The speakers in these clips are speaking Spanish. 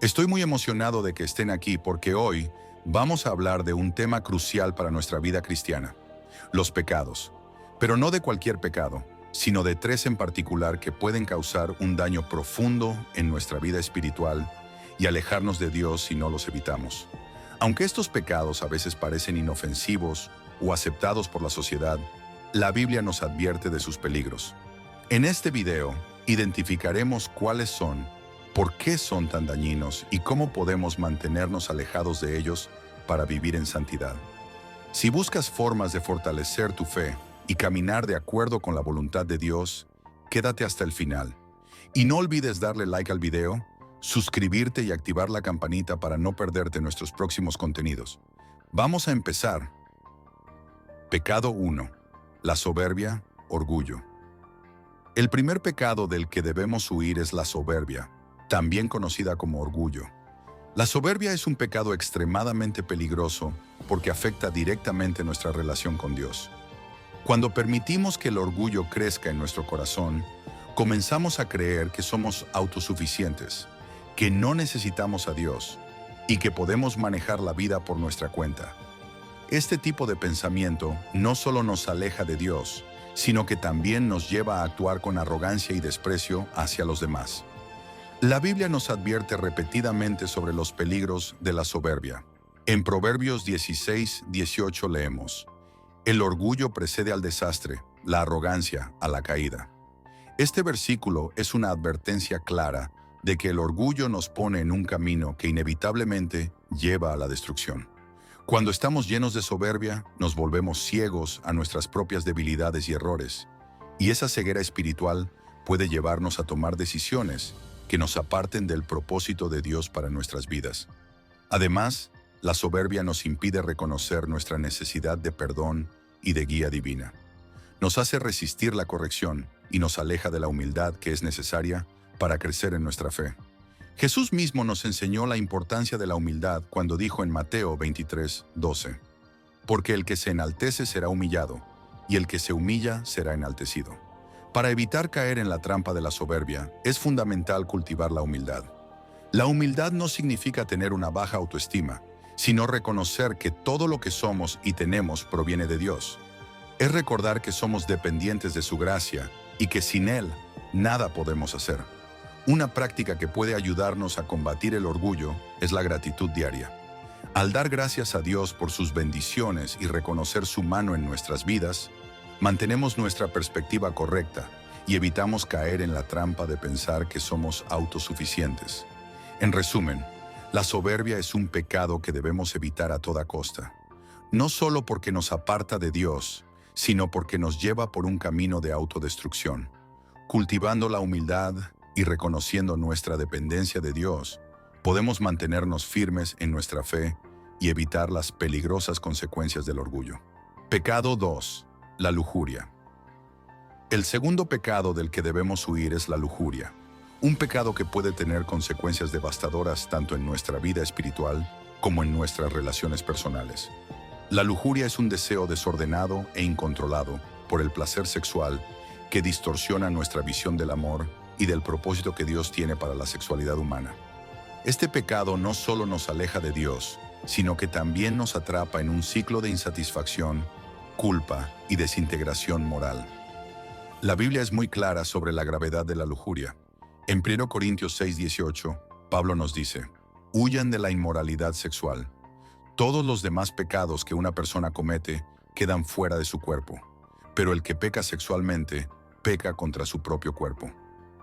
Estoy muy emocionado de que estén aquí porque hoy vamos a hablar de un tema crucial para nuestra vida cristiana, los pecados. Pero no de cualquier pecado, sino de tres en particular que pueden causar un daño profundo en nuestra vida espiritual y alejarnos de Dios si no los evitamos. Aunque estos pecados a veces parecen inofensivos o aceptados por la sociedad, la Biblia nos advierte de sus peligros. En este video, identificaremos cuáles son, por qué son tan dañinos y cómo podemos mantenernos alejados de ellos para vivir en santidad. Si buscas formas de fortalecer tu fe y caminar de acuerdo con la voluntad de Dios, quédate hasta el final. Y no olvides darle like al video, suscribirte y activar la campanita para no perderte nuestros próximos contenidos. Vamos a empezar. Pecado 1. La soberbia, orgullo. El primer pecado del que debemos huir es la soberbia, también conocida como orgullo. La soberbia es un pecado extremadamente peligroso porque afecta directamente nuestra relación con Dios. Cuando permitimos que el orgullo crezca en nuestro corazón, comenzamos a creer que somos autosuficientes, que no necesitamos a Dios y que podemos manejar la vida por nuestra cuenta. Este tipo de pensamiento no solo nos aleja de Dios, sino que también nos lleva a actuar con arrogancia y desprecio hacia los demás. La Biblia nos advierte repetidamente sobre los peligros de la soberbia. En Proverbios 16:18 leemos: el orgullo precede al desastre, la arrogancia a la caída. Este versículo es una advertencia clara de que el orgullo nos pone en un camino que inevitablemente lleva a la destrucción. Cuando estamos llenos de soberbia, nos volvemos ciegos a nuestras propias debilidades y errores, y esa ceguera espiritual puede llevarnos a tomar decisiones que nos aparten del propósito de Dios para nuestras vidas. Además, la soberbia nos impide reconocer nuestra necesidad de perdón y de guía divina. Nos hace resistir la corrección y nos aleja de la humildad que es necesaria para crecer en nuestra fe. Jesús mismo nos enseñó la importancia de la humildad cuando dijo en Mateo 23:12: porque el que se enaltece será humillado, y el que se humilla será enaltecido. Para evitar caer en la trampa de la soberbia, es fundamental cultivar la humildad. La humildad no significa tener una baja autoestima, sino reconocer que todo lo que somos y tenemos proviene de Dios. Es recordar que somos dependientes de su gracia y que sin Él nada podemos hacer. Una práctica que puede ayudarnos a combatir el orgullo es la gratitud diaria. Al dar gracias a Dios por sus bendiciones y reconocer su mano en nuestras vidas, mantenemos nuestra perspectiva correcta y evitamos caer en la trampa de pensar que somos autosuficientes. En resumen, la soberbia es un pecado que debemos evitar a toda costa, no solo porque nos aparta de Dios, sino porque nos lleva por un camino de autodestrucción. Cultivando la humildad y reconociendo nuestra dependencia de Dios, podemos mantenernos firmes en nuestra fe y evitar las peligrosas consecuencias del orgullo. Pecado 2. La lujuria. El segundo pecado del que debemos huir es la lujuria, un pecado que puede tener consecuencias devastadoras tanto en nuestra vida espiritual como en nuestras relaciones personales. La lujuria es un deseo desordenado e incontrolado por el placer sexual que distorsiona nuestra visión del amor y del propósito que Dios tiene para la sexualidad humana. Este pecado no solo nos aleja de Dios, sino que también nos atrapa en un ciclo de insatisfacción, culpa y desintegración moral. La Biblia es muy clara sobre la gravedad de la lujuria. En 1 Corintios 6:18, Pablo nos dice: huyan de la inmoralidad sexual. Todos los demás pecados que una persona comete quedan fuera de su cuerpo, pero el que peca sexualmente, peca contra su propio cuerpo.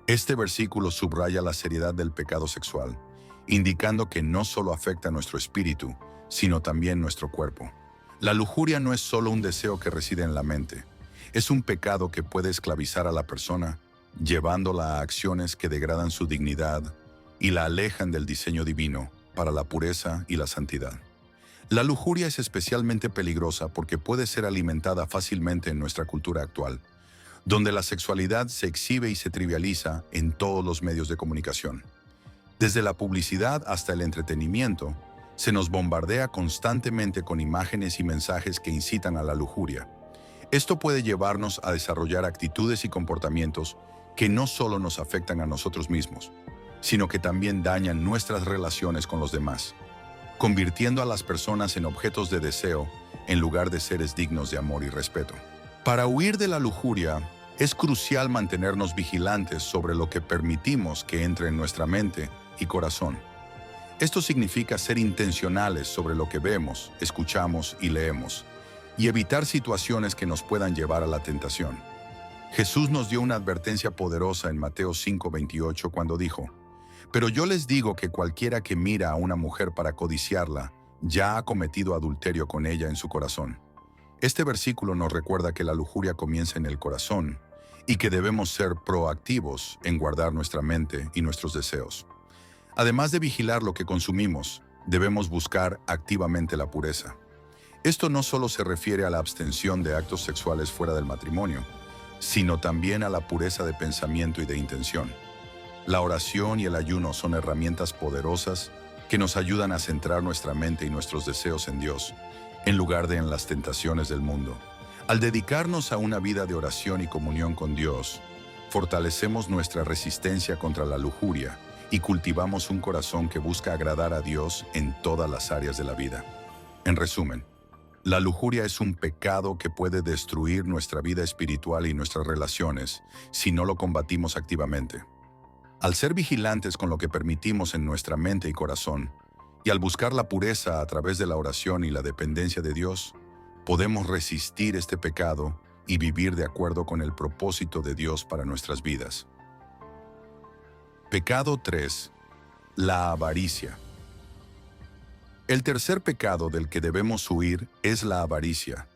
Este versículo subraya la seriedad del pecado sexual, indicando que no solo afecta a nuestro espíritu, sino también nuestro cuerpo. La lujuria no es solo un deseo que reside en la mente, es un pecado que puede esclavizar a la persona, llevándola a acciones que degradan su dignidad y la alejan del diseño divino para la pureza y la santidad. La lujuria es especialmente peligrosa porque puede ser alimentada fácilmente en nuestra cultura actual, donde la sexualidad se exhibe y se trivializa en todos los medios de comunicación. Desde la publicidad hasta el entretenimiento, se nos bombardea constantemente con imágenes y mensajes que incitan a la lujuria. Esto puede llevarnos a desarrollar actitudes y comportamientos que no solo nos afectan a nosotros mismos, sino que también dañan nuestras relaciones con los demás, convirtiendo a las personas en objetos de deseo en lugar de seres dignos de amor y respeto. Para huir de la lujuria, es crucial mantenernos vigilantes sobre lo que permitimos que entre en nuestra mente y corazón. Esto significa ser intencionales sobre lo que vemos, escuchamos y leemos, y evitar situaciones que nos puedan llevar a la tentación. Jesús nos dio una advertencia poderosa en Mateo 5:28 cuando dijo: «Pero yo les digo que cualquiera que mira a una mujer para codiciarla, ya ha cometido adulterio con ella en su corazón». Este versículo nos recuerda que la lujuria comienza en el corazón y que debemos ser proactivos en guardar nuestra mente y nuestros deseos. Además de vigilar lo que consumimos, debemos buscar activamente la pureza. Esto no solo se refiere a la abstención de actos sexuales fuera del matrimonio, sino también a la pureza de pensamiento y de intención. La oración y el ayuno son herramientas poderosas que nos ayudan a centrar nuestra mente y nuestros deseos en Dios, en lugar de en las tentaciones del mundo. Al dedicarnos a una vida de oración y comunión con Dios, fortalecemos nuestra resistencia contra la lujuria y cultivamos un corazón que busca agradar a Dios en todas las áreas de la vida. En resumen, la lujuria es un pecado que puede destruir nuestra vida espiritual y nuestras relaciones si no lo combatimos activamente. Al ser vigilantes con lo que permitimos en nuestra mente y corazón, y al buscar la pureza a través de la oración y la dependencia de Dios, podemos resistir este pecado y vivir de acuerdo con el propósito de Dios para nuestras vidas. Pecado 3. La avaricia. El tercer pecado del que debemos huir es la avaricia,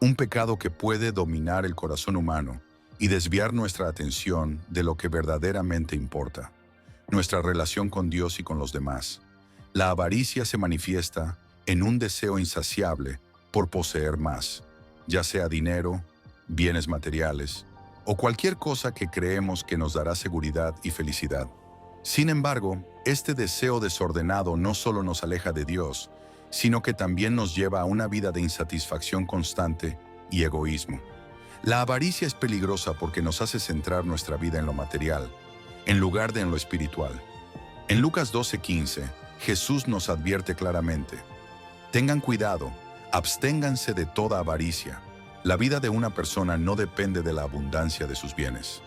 un pecado que puede dominar el corazón humano y desviar nuestra atención de lo que verdaderamente importa, nuestra relación con Dios y con los demás. La avaricia se manifiesta en un deseo insaciable por poseer más, ya sea dinero, bienes materiales o cualquier cosa que creemos que nos dará seguridad y felicidad. Sin embargo, este deseo desordenado no solo nos aleja de Dios, sino que también nos lleva a una vida de insatisfacción constante y egoísmo. La avaricia es peligrosa porque nos hace centrar nuestra vida en lo material, en lugar de en lo espiritual. En Lucas 12:15, Jesús nos advierte claramente: «Tengan cuidado, absténganse de toda avaricia. La vida de una persona no depende de la abundancia de sus bienes».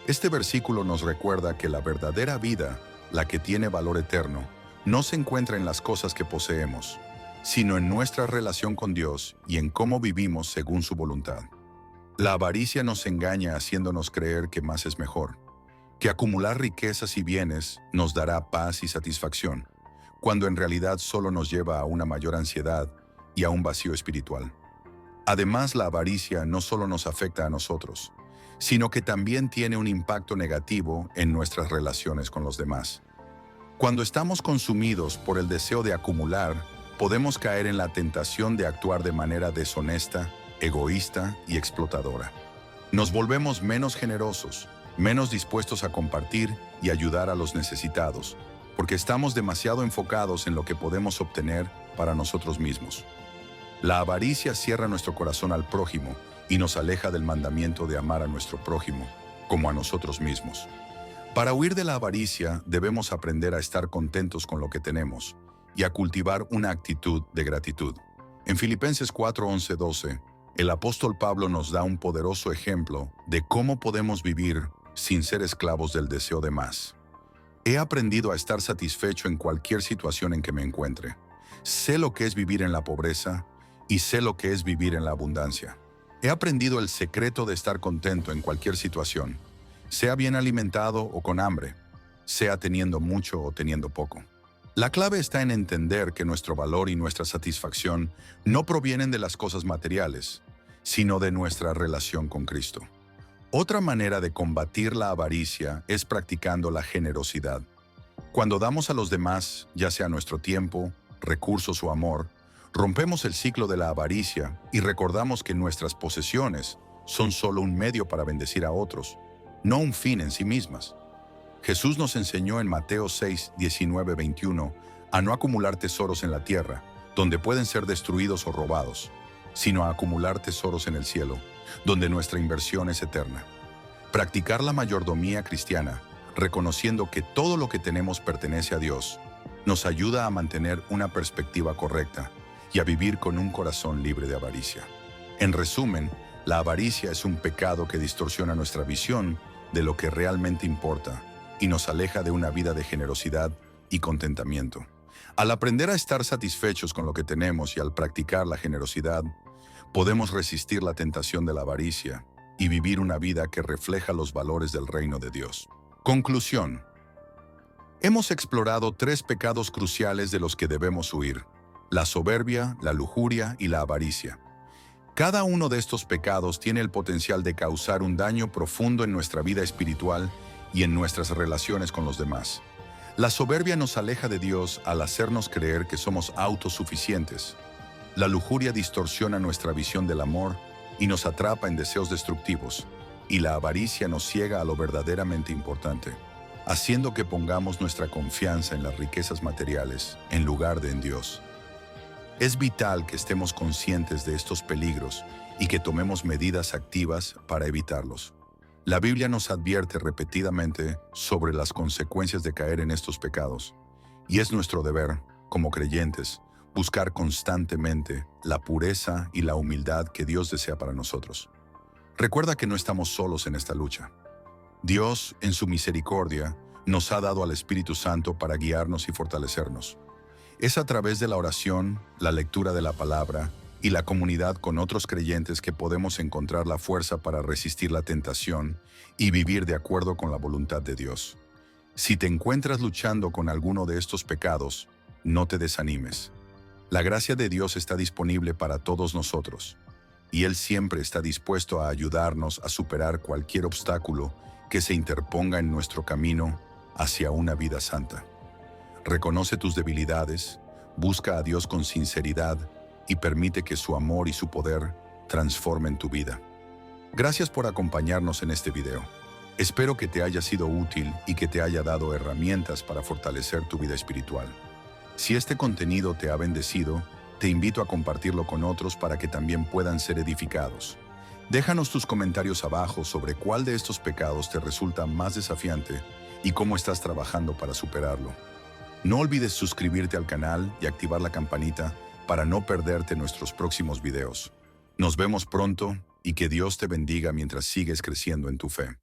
Este versículo nos recuerda que la verdadera vida, la que tiene valor eterno, no se encuentra en las cosas que poseemos, sino en nuestra relación con Dios y en cómo vivimos según su voluntad. La avaricia nos engaña haciéndonos creer que más es mejor, que acumular riquezas y bienes nos dará paz y satisfacción, cuando en realidad solo nos lleva a una mayor ansiedad y a un vacío espiritual. Además, la avaricia no solo nos afecta a nosotros, sino que también tiene un impacto negativo en nuestras relaciones con los demás. Cuando estamos consumidos por el deseo de acumular, podemos caer en la tentación de actuar de manera deshonesta, egoísta y explotadora. Nos volvemos menos generosos, menos dispuestos a compartir y ayudar a los necesitados, porque estamos demasiado enfocados en lo que podemos obtener para nosotros mismos. La avaricia cierra nuestro corazón al prójimo y nos aleja del mandamiento de amar a nuestro prójimo como a nosotros mismos. Para huir de la avaricia, debemos aprender a estar contentos con lo que tenemos y a cultivar una actitud de gratitud. En Filipenses 4:11-12, el apóstol Pablo nos da un poderoso ejemplo de cómo podemos vivir sin ser esclavos del deseo de más. He aprendido a estar satisfecho en cualquier situación en que me encuentre. Sé lo que es vivir en la pobreza y sé lo que es vivir en la abundancia. He aprendido el secreto de estar contento en cualquier situación, sea bien alimentado o con hambre, sea teniendo mucho o teniendo poco. La clave está en entender que nuestro valor y nuestra satisfacción no provienen de las cosas materiales, sino de nuestra relación con Cristo. Otra manera de combatir la avaricia es practicando la generosidad. Cuando damos a los demás, ya sea nuestro tiempo, recursos o amor, rompemos el ciclo de la avaricia y recordamos que nuestras posesiones son solo un medio para bendecir a otros, no un fin en sí mismas. Jesús nos enseñó en Mateo 6:19-21 a no acumular tesoros en la tierra, donde pueden ser destruidos o robados, sino a acumular tesoros en el cielo, donde nuestra inversión es eterna. Practicar la mayordomía cristiana reconociendo que todo lo que tenemos pertenece a Dios, nos ayuda a mantener una perspectiva correcta y a vivir con un corazón libre de avaricia. En resumen, la avaricia es un pecado que distorsiona nuestra visión de lo que realmente importa y nos aleja de una vida de generosidad y contentamiento. Al aprender a estar satisfechos con lo que tenemos y al practicar la generosidad, podemos resistir la tentación de la avaricia y vivir una vida que refleja los valores del reino de Dios. Conclusión. Hemos explorado 3 pecados cruciales de los que debemos huir: la soberbia, la lujuria y la avaricia. Cada uno de estos pecados tiene el potencial de causar un daño profundo en nuestra vida espiritual y en nuestras relaciones con los demás. La soberbia nos aleja de Dios al hacernos creer que somos autosuficientes. La lujuria distorsiona nuestra visión del amor y nos atrapa en deseos destructivos, y la avaricia nos ciega a lo verdaderamente importante, haciendo que pongamos nuestra confianza en las riquezas materiales en lugar de en Dios. Es vital que estemos conscientes de estos peligros y que tomemos medidas activas para evitarlos. La Biblia nos advierte repetidamente sobre las consecuencias de caer en estos pecados, y es nuestro deber, como creyentes, buscar constantemente la pureza y la humildad que Dios desea para nosotros. Recuerda que no estamos solos en esta lucha. Dios, en su misericordia, nos ha dado al Espíritu Santo para guiarnos y fortalecernos. Es a través de la oración, la lectura de la palabra y la comunidad con otros creyentes que podemos encontrar la fuerza para resistir la tentación y vivir de acuerdo con la voluntad de Dios. Si te encuentras luchando con alguno de estos pecados, no te desanimes. La gracia de Dios está disponible para todos nosotros, y Él siempre está dispuesto a ayudarnos a superar cualquier obstáculo que se interponga en nuestro camino hacia una vida santa. Reconoce tus debilidades, busca a Dios con sinceridad y permite que su amor y su poder transformen tu vida. Gracias por acompañarnos en este video. Espero que te haya sido útil y que te haya dado herramientas para fortalecer tu vida espiritual. Si este contenido te ha bendecido, te invito a compartirlo con otros para que también puedan ser edificados. Déjanos tus comentarios abajo sobre cuál de estos pecados te resulta más desafiante y cómo estás trabajando para superarlo. No olvides suscribirte al canal y activar la campanita para no perderte nuestros próximos videos. Nos vemos pronto y que Dios te bendiga mientras sigues creciendo en tu fe.